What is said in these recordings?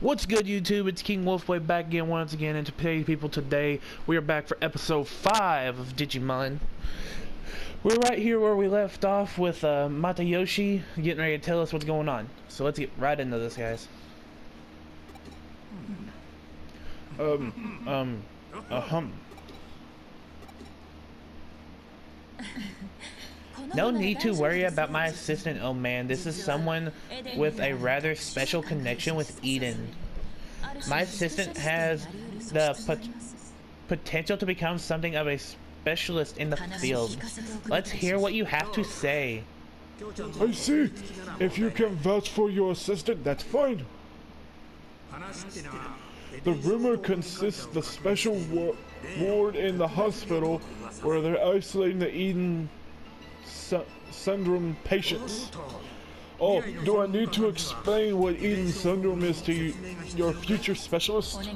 What's good, YouTube? It's King Wolfboy back again once again, and to pay people today, we are back for episode 5 of Digimon. We're right here where we left off with Matayoshi getting ready to tell us what's going on. So let's get right into this, guys. No need to worry about my assistant, oh man. This is someone with a rather special connection with Eden. My assistant has the potential to become something of a specialist in the field. Let's hear what you have to say. I see. If you can vouch for your assistant, that's fine. The rumor consists the special ward in the hospital where they're isolating the Eden syndrome patients. Oh, do I need to explain what Eden syndrome is to your future specialist?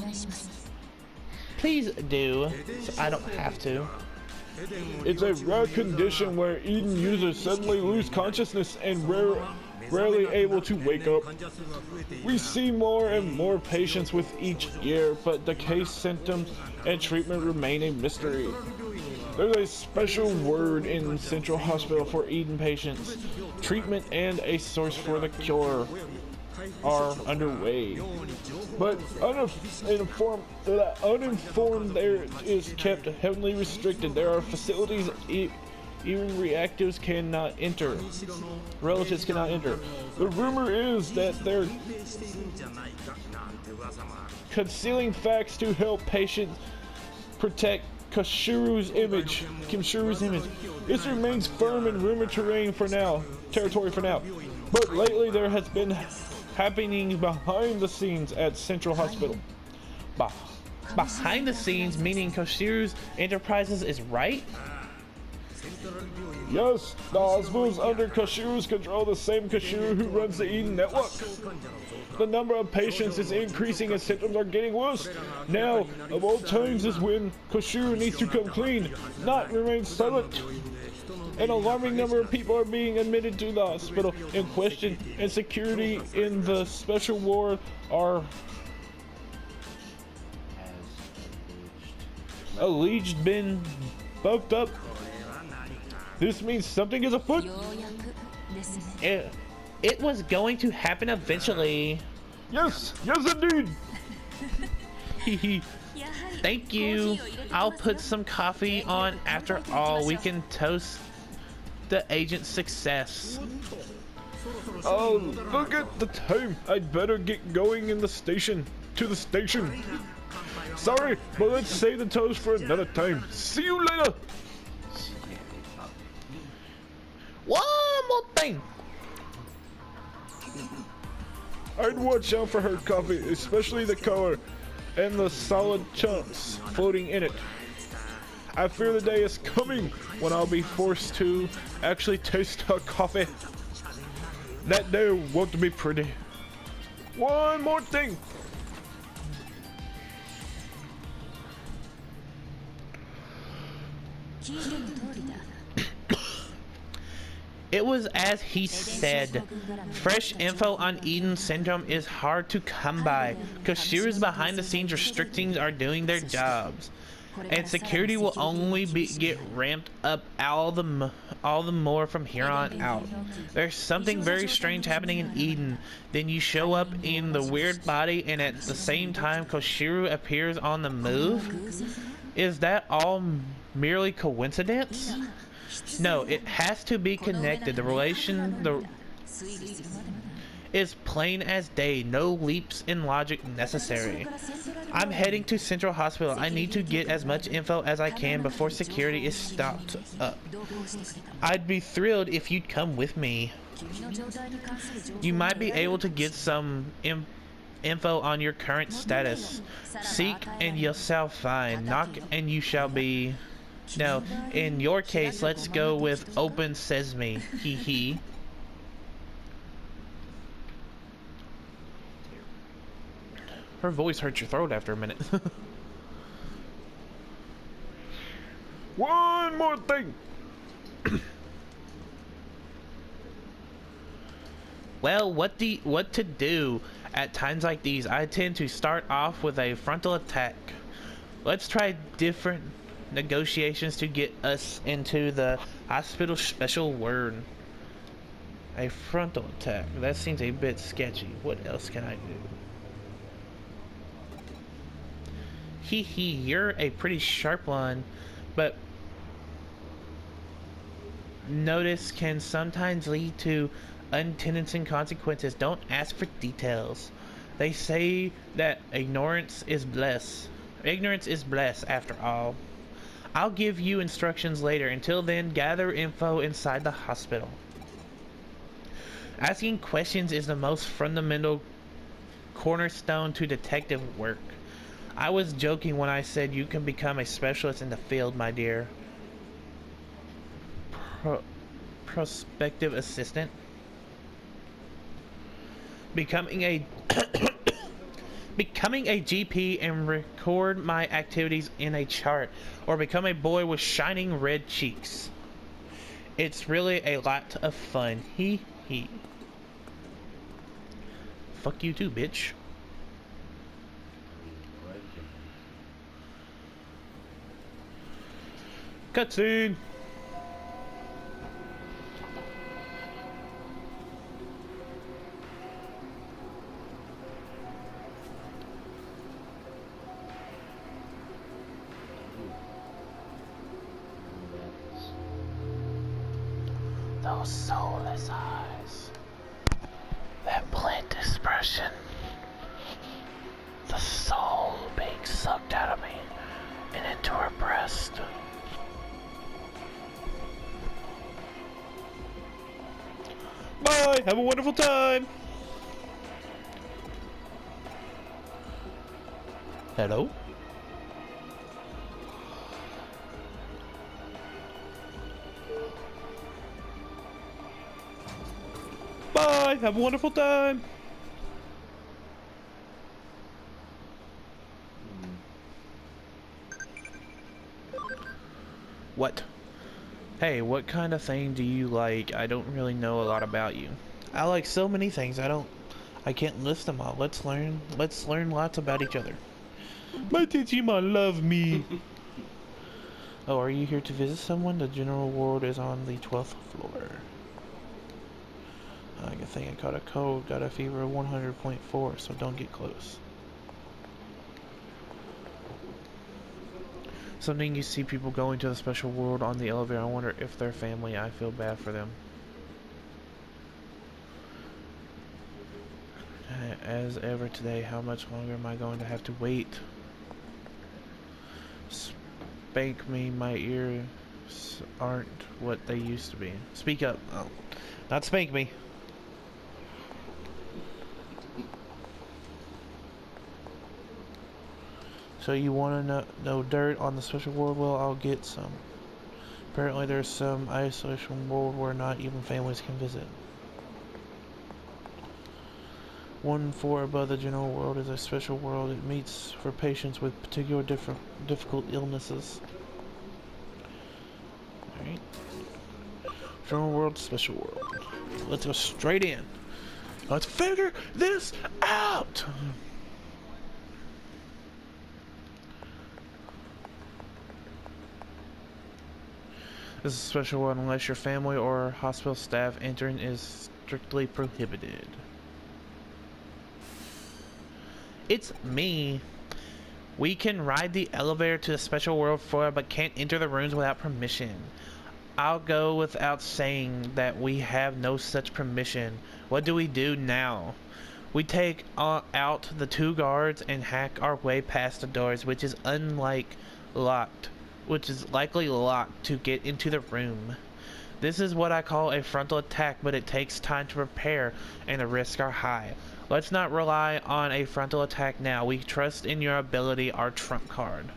Please do, so I don't have to. It's a rare condition where Eden users suddenly lose consciousness and rarely able to wake up. We see more and more patients with each year, but the case, symptoms, and treatment remain a mystery. There's a special ward in Central Hospital for Eden patients. Treatment and a source for the cure are underway. But uninformed there is kept heavily restricted. There are facilities even relatives cannot enter. The rumor is that they're concealing facts to help patients protect Kimshiru's image. This remains firm in rumor territory for now. But lately there has been happening behind the scenes at Central Hospital. Behind the scenes, meaning Koshiru's Enterprises is right? Yes, the hospital is under Koshiru's control, the same Koshiru who runs the Eden network. The number of patients is increasing and symptoms are getting worse. Now, of all times, is when Koshiru needs to come clean, not remain silent. An alarming number of people are being admitted to the hospital in question, and security in the special ward are alleged been buffed up. This means something is afoot. It was going to happen eventually. Yes indeed. Thank you. I'll put some coffee on. After all, we can toast the agent's success. Oh, look at the time. I'd better get going to the station. Sorry, but let's save the toast for another time. See you later. One more thing. I'd watch out for her coffee, especially the color and the solid chunks floating in it. I fear the day is coming when I'll be forced to actually taste her coffee. That day won't be pretty. One more thing. It was as he said. Fresh info on Eden syndrome is hard to come by. Koshiru's behind the scenes restricting are doing their jobs. And security will only get ramped up all the more from here on out. There's something very strange happening in Eden. Then you show up in the weird body and at the same time Koshiru appears on the move? Is that all merely coincidence? No, it has to be connected. The relation is plain as day. No leaps in logic necessary. I'm heading to Central Hospital. I need to get as much info as I can before security is stopped up. I'd be thrilled if you'd come with me. You might be able to get some info on your current status. Seek and you shall find. Knock and you shall be... No, in your case, let's go with open sesame. Hee hee. Her voice hurts your throat after a minute. One more thing. Well, what to do at times like these? I tend to start off with a frontal attack. Let's try different negotiations to get us into the hospital special ward. A frontal attack. That seems a bit sketchy. What else can I do? Hee hee, you're a pretty sharp one, but notice can sometimes lead to unintended consequences. Don't ask for details. They say that ignorance is bliss. Ignorance is bliss, after all. I'll give you instructions later. Until then, gather info inside the hospital. Asking questions is the most fundamental cornerstone to detective work. I was joking when I said you can become a specialist in the field, my dear. Prospective assistant. Becoming a becoming a GP and record my activities in a chart, or become a boy with shining red cheeks. It's really a lot of fun. Hee hee. Fuck you too, bitch. Cutscene. Those soulless eyes. That blank expression. The soul being sucked out of me and into her breast. Bye! Have a wonderful time! Hello? Bye! Have a wonderful time! What? Hey, what kind of thing do you like? I don't really know a lot about you. I like so many things. I can't list them all. Let's learn lots about each other. My Digimon love me. Oh, are you here to visit someone? The general ward is on the 12th floor. I think I caught a cold. Got a fever of 100.4, so don't get close. Something you see people going to the special ward on the elevator. I wonder if they're family. I feel bad for them. As ever today, how much longer am I going to have to wait? Spank me, my ears aren't what they used to be. Speak up. Oh, not spank me. So you want to know dirt on the special ward? Well, I'll get some. Apparently there's some isolation ward where not even families can visit. 1 floor above the general ward is a special ward. It meets for patients with particular difficult illnesses. Alright. General ward, special ward. Let's go straight in. Let's figure this out! This is a special ward unless your family or hospital staff entering is strictly prohibited. It's me. We can ride the elevator to the special ward floor but can't enter the rooms without permission. I'll go without saying that we have no such permission. What do we do now? We take out the 2 guards and hack our way past the doors, which is likely locked to get into the room. This is what I call a frontal attack, but it takes time to prepare and the risks are high. Let's not rely on a frontal attack now. We trust in your ability, our trump card.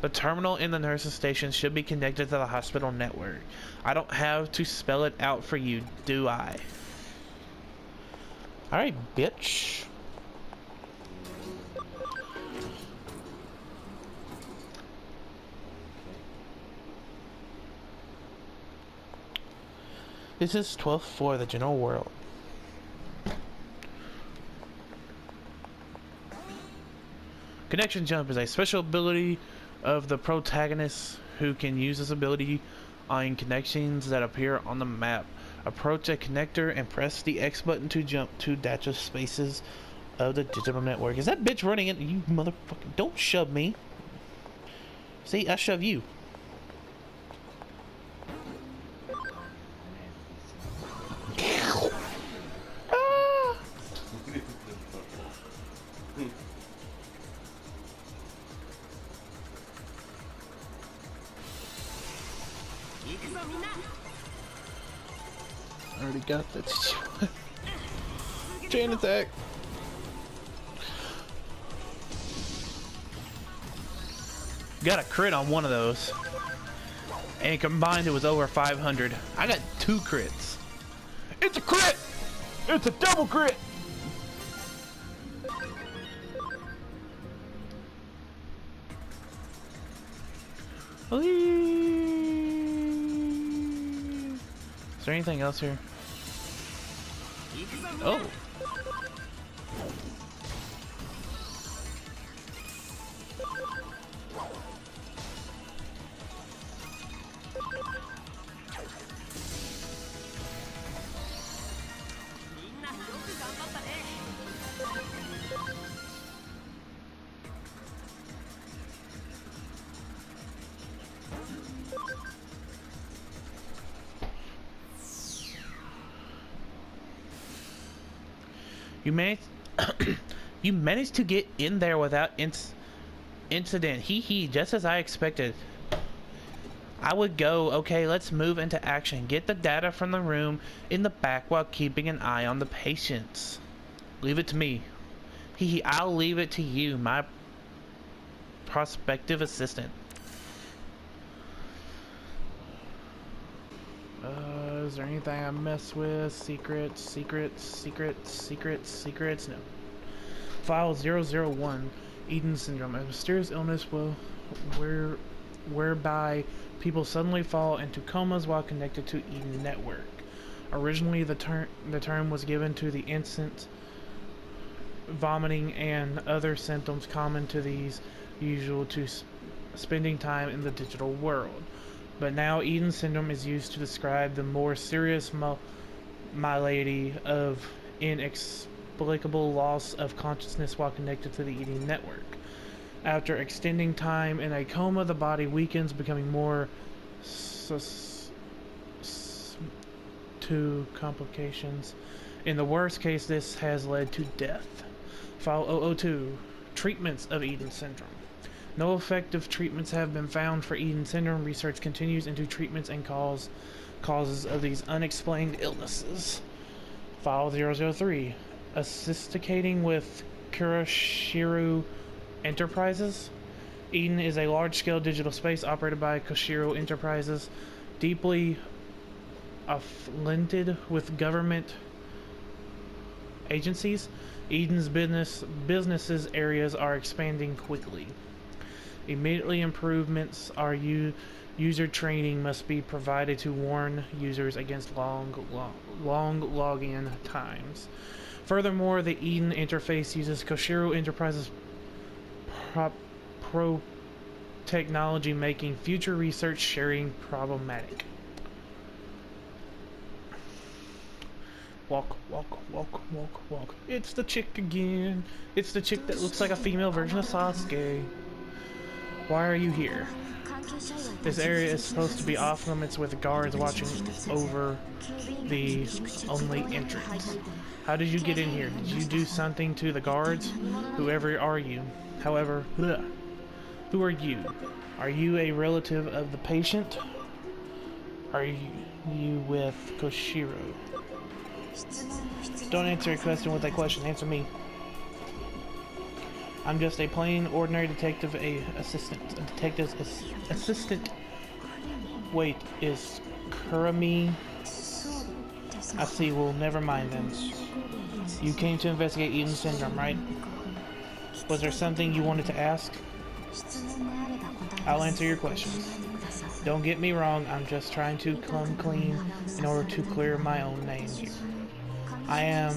The terminal in the nurse's station should be connected to the hospital network. I don't have to spell it out for you, do I? Alright, bitch. This is 12th floor, the general ward. Connection Jump is a special ability of the protagonist who can use this ability on connections that appear on the map. Approach a connector and press the X button to jump to data spaces of the digital network. Is that bitch running in? You motherfucker. Don't shove me. See, I shove you. Ah! I already got that. Chain attack. Got a crit on one of those. And combined it was over 500. I got 2 crits. It's a crit! It's a double crit! Is there anything else here? Oh. You managed you managed to get in there without incident. Hee hee, just as I expected. I would go, okay, let's move into action. Get the data from the room in the back while keeping an eye on the patients. Leave it to me. Hee hee, I'll leave it to you, my prospective assistant. Is there anything I mess with? Secrets. No. File 001. Eden Syndrome. A mysterious illness whereby people suddenly fall into comas while connected to Eden Network. Originally, the term was given to the instant vomiting and other symptoms common to these usual to spending time in the digital world. But now Eden Syndrome is used to describe the more serious malady of inexplicable loss of consciousness while connected to the Eden Network. After extending time in a coma, the body weakens, becoming more to complications. In the worst case, this has led to death. File 002. Treatments of Eden Syndrome. No effective treatments have been found for Eden Syndrome. Research continues into treatments and causes of these unexplained illnesses. File 003. Associating with Kuroshiru Enterprises. Eden is a large-scale digital space operated by Koshiro Enterprises, deeply affiliated with government agencies. Eden's businesses areas are expanding quickly. Immediately improvements are user training must be provided to warn users against long login times. Furthermore, the Eden interface uses Koshiro Enterprises pro technology, making future research sharing problematic. Walk. It's the chick again. It's the chick that looks like a female version of Sasuke. Why are you here? This area is supposed to be off limits with guards watching over the only entrance. How did you get in here? Did you do something to the guards? Whoever are you? However, who are you? Are you a relative of the patient? Are you with Koshiro? Don't answer a question with a question. Answer me. I'm just a plain, ordinary detective assistant. A detective's assistant. Wait, is Kurami? I see, well, never mind then. You came to investigate Eden Syndrome, right? Was there something you wanted to ask? I'll answer your questions. Don't get me wrong, I'm just trying to come clean in order to clear my own name here. I am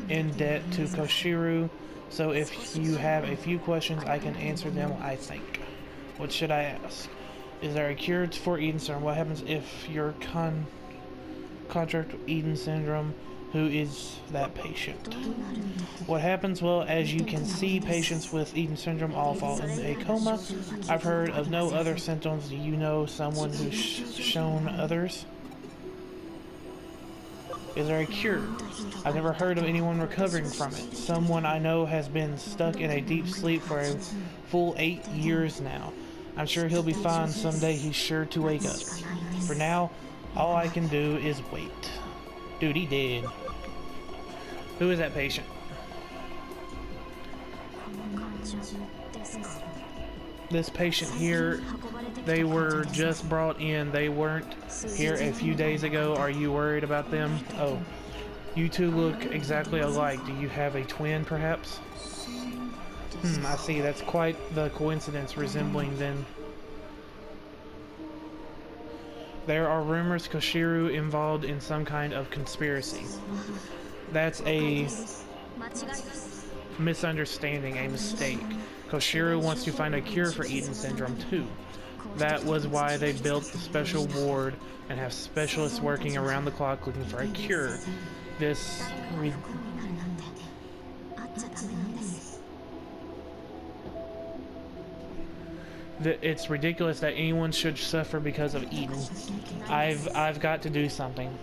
in debt to Koshiro So if you have a few questions, I can answer them, I think. What should I ask? Is there a cure for Eden syndrome? What happens if your contract with Eden syndrome? Who is that patient? What happens? Well, as you can see, patients with Eden syndrome all fall in a coma. I've heard of no other symptoms. Do you know someone who's shown others? Is there a cure? I've never heard of anyone recovering from it. Someone I know has been stuck in a deep sleep for a full 8 years now. I'm sure he'll be fine someday. He's sure to wake up. For now, all I can do is wait. Dude, he dead. Who is that patient? This patient here, they were just brought in. They weren't here a few days ago. Are you worried about them? Oh, you two look exactly alike. Do you have a twin, perhaps? I see. That's quite the coincidence, resembling them. There are rumors Koshiru involved in some kind of conspiracy. That's a misunderstanding, a mistake. Koshiru wants to find a cure for Eden syndrome too. That was why they built the special ward and have specialists working around the clock looking for a cure. It's ridiculous that anyone should suffer because of Eden. I've got to do something.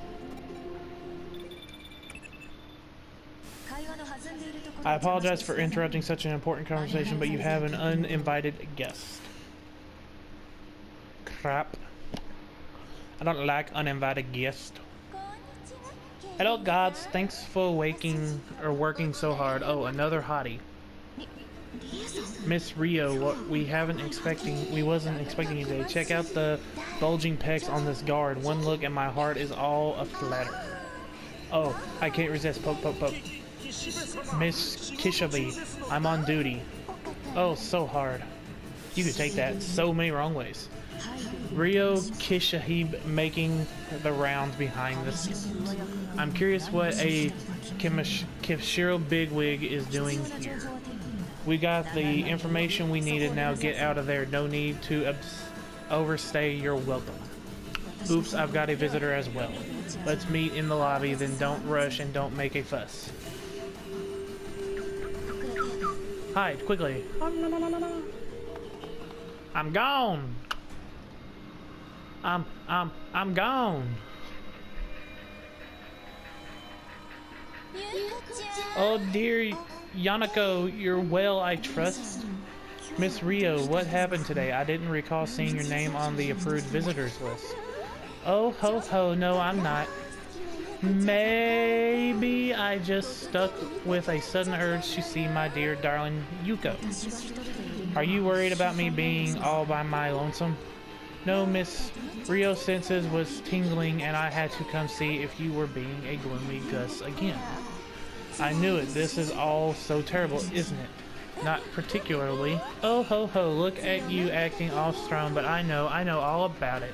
I apologize for interrupting such an important conversation, but you have an uninvited guest. Crap. I don't like uninvited guests. Hello, gods. Thanks for working so hard. Oh, another hottie. Miss Rio, we wasn't expecting you today. Check out the bulging pecs on this guard. One look and my heart is all aflutter. Oh, I can't resist. Poke, poke, poke. Miss Kishabi, I'm on duty. Oh, so hard. You could take that so many wrong ways. Rio Kishahib making the rounds behind the scenes. I'm curious what a Kishiro bigwig is doing here. We got the information we needed. Now get out of there. No need to overstay your welcome. Oops, I've got a visitor as well. Let's meet in the lobby, then don't rush and don't make a fuss. Hide, quickly. I'm gone. I'm gone. Oh dear Yanako, you're well, I trust. Miss Rio, what happened today? I didn't recall seeing your name on the approved visitors list. Oh ho ho, no I'm not. Maybe I just stuck with a sudden urge to see my dear darling Yuko. Are you worried about me being all by my lonesome? No, Miss Rio's senses was tingling and I had to come see if you were being a gloomy Gus again. I knew it. This is all so terrible, isn't it? Not particularly. Oh ho ho, look at you acting all strong, but I know all about it.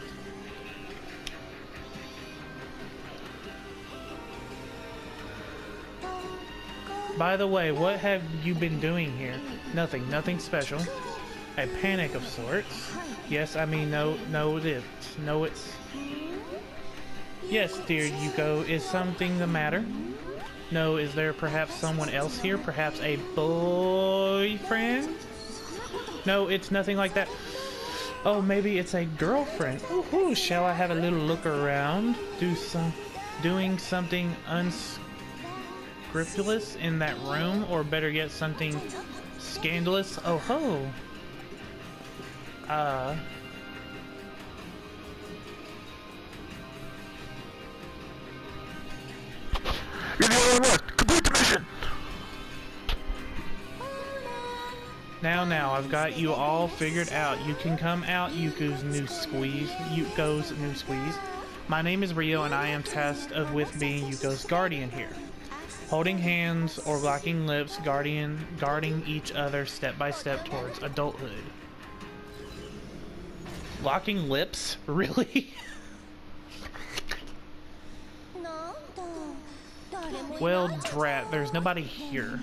By the way, what have you been doing here? Nothing special. A panic of sorts. Yes, I mean, no, it's... Yes, dear Yuko, is something the matter? No, is there perhaps someone else here? Perhaps a boyfriend? No, it's nothing like that. Oh, maybe it's a girlfriend. Ooh, shall I have a little look around? Doing something unscrupulous in that room? Or better yet, something scandalous? Oh ho! You're the only one! Complete the mission! Now, I've got you all figured out. You can come out, Yuko's new squeeze. My name is Rio, and I am tasked with being Yuko's guardian here. Holding hands or locking lips, guarding each other step by step towards adulthood. Locking lips? Really? Well, drat, there's nobody here.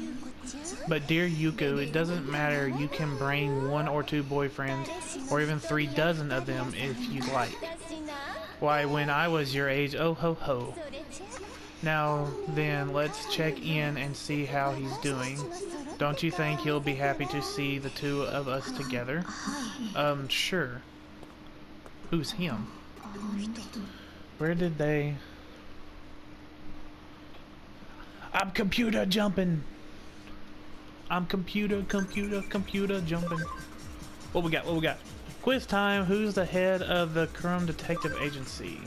But dear Yuko, it doesn't matter. You can bring 1 or 2 boyfriends, or even 3 dozen of them if you like. Why, when I was your age, oh ho ho. Now then, let's check in and see how he's doing. Don't you think he'll be happy to see the 2 of us together? Sure. Who's him? Where did they... I'm computer jumping! I'm computer jumping. What we got? Quiz time. Who's the head of the Crumb Detective Agency?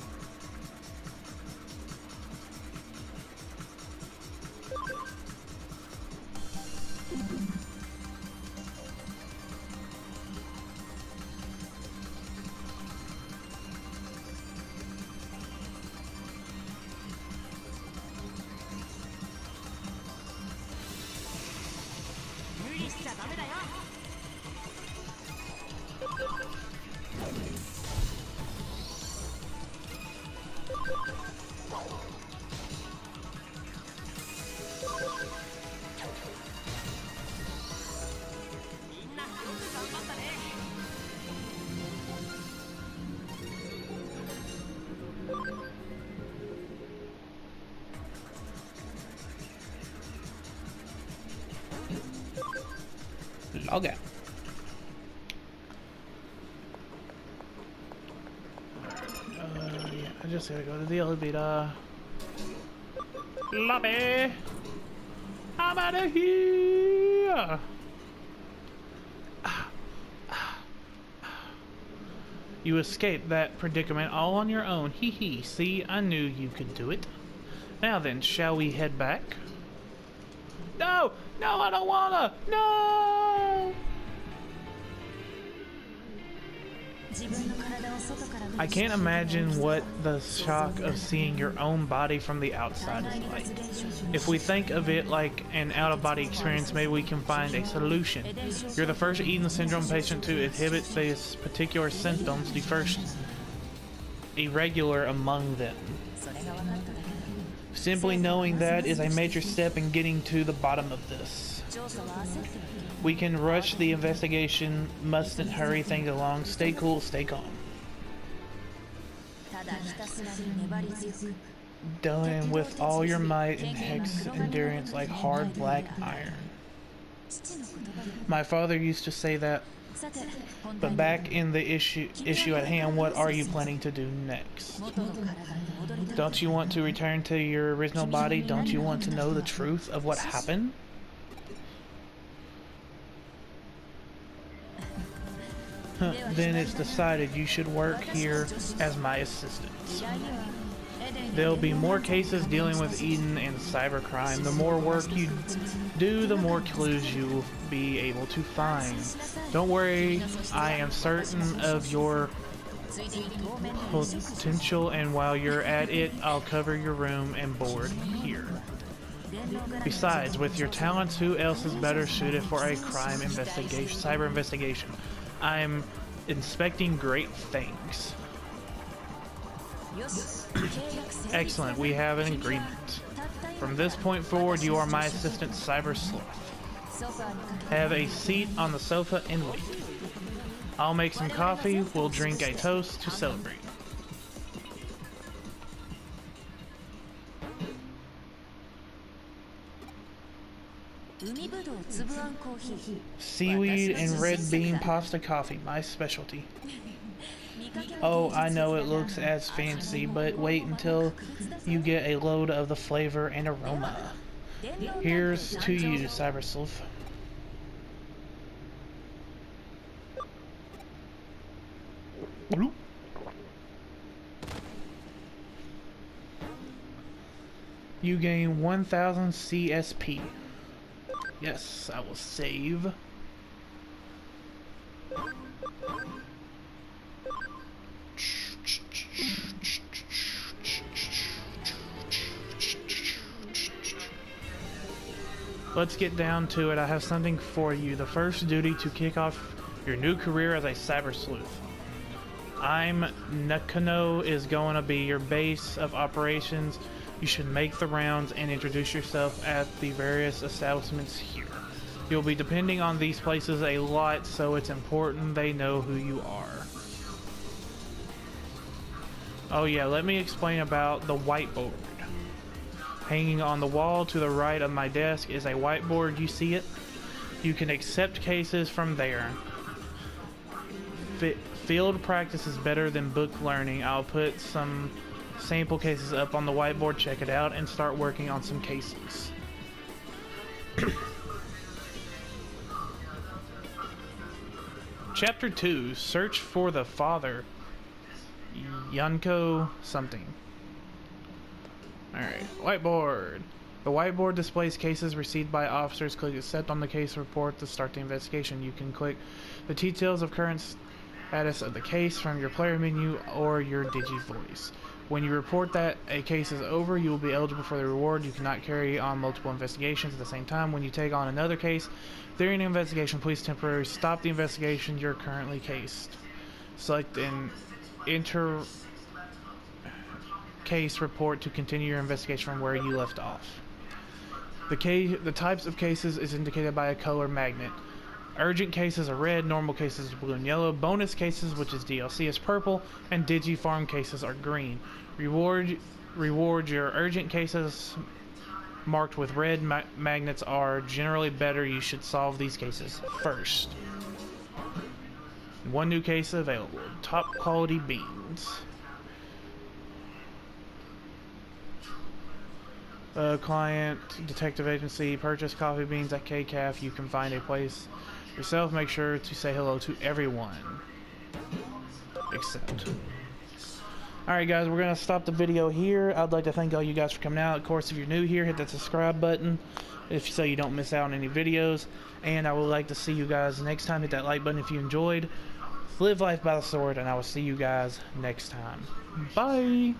Okay. Yeah, I just gotta go to the elevator. Lobby! I'm out of here! You escaped that predicament all on your own. Hee hee. See, I knew you could do it. Now then, shall we head back? No! No, I don't wanna! No! I can't imagine what the shock of seeing your own body from the outside is like. If we think of it like an out-of-body experience, maybe we can find a solution. You're the first Eden syndrome patient to exhibit these particular symptoms, the first irregular among them. Simply knowing that is a major step in getting to the bottom of this. We can rush the investigation, mustn't hurry things along. Stay cool, stay calm. Done with all your might and hex endurance like hard black iron. My father used to say that. But back in the issue at hand, what are you planning to do next? Don't you want to return to your original body? Don't you want to know the truth of what happened? Then it's decided you should work here as my assistant. There'll be more cases dealing with Eden and cybercrime. The more work you do, the more clues you'll be able to find. Don't worry, I am certain of your potential, and while you're at it, I'll cover your room and board here. Besides, with your talents, who else is better suited for a crime investigation, cyber investigation? I'm inspecting great things. Excellent, we have an agreement. From this point forward, you are my assistant, cybersleuth. Have a seat on the sofa and wait. I'll make some coffee, we'll drink a toast to celebrate. Seaweed and red bean pasta coffee, my specialty. Oh, I know it looks as fancy, but wait until you get a load of the flavor and aroma. Here's to you, cybersleuth. You gain 1000 CSP. Yes, I will save. Let's get down to it. I have something for you. The first duty to kick off your new career as a cyber sleuth. Nakano is going to be your base of operations. You should make the rounds and introduce yourself at the various establishments here. You'll be depending on these places a lot, so it's important they know who you are. Oh yeah, let me explain about the whiteboard. Hanging on the wall to the right of my desk is a whiteboard. You see it? You can accept cases from there. Field practice is better than book learning. I'll put some sample cases up on the whiteboard. Check it out and start working on some cases. Chapter 2, Search for the Father. Yanko something. Alright, whiteboard. The whiteboard displays cases received by officers. Click accept on the case report to start the investigation. You can click the details of current status of the case from your player menu or your DigiVoice. When you report that a case is over, you will be eligible for the reward. You cannot carry on multiple investigations at the same time. When you take on another case during an investigation, please temporarily stop the investigation you're currently cased. Select an enter case report to continue your investigation from where you left off. The types of cases is indicated by a color magnet. Urgent cases are red, normal cases are blue and yellow, bonus cases, which is DLC, is purple, and Digifarm cases are green. Reward your urgent cases marked with red magnets are generally better. You should solve these cases first. One new case available. Top quality beans. Client, detective agency, purchase coffee beans at KCAF. You can find a place yourself. Make sure to say hello to everyone. Except. Alright guys, we're going to stop the video here. I'd like to thank all you guys for coming out. Of course, if you're new here, hit that subscribe button so you don't miss out on any videos. And I would like to see you guys next time. Hit that like button if you enjoyed. Live life by the sword, and I will see you guys next time. Bye!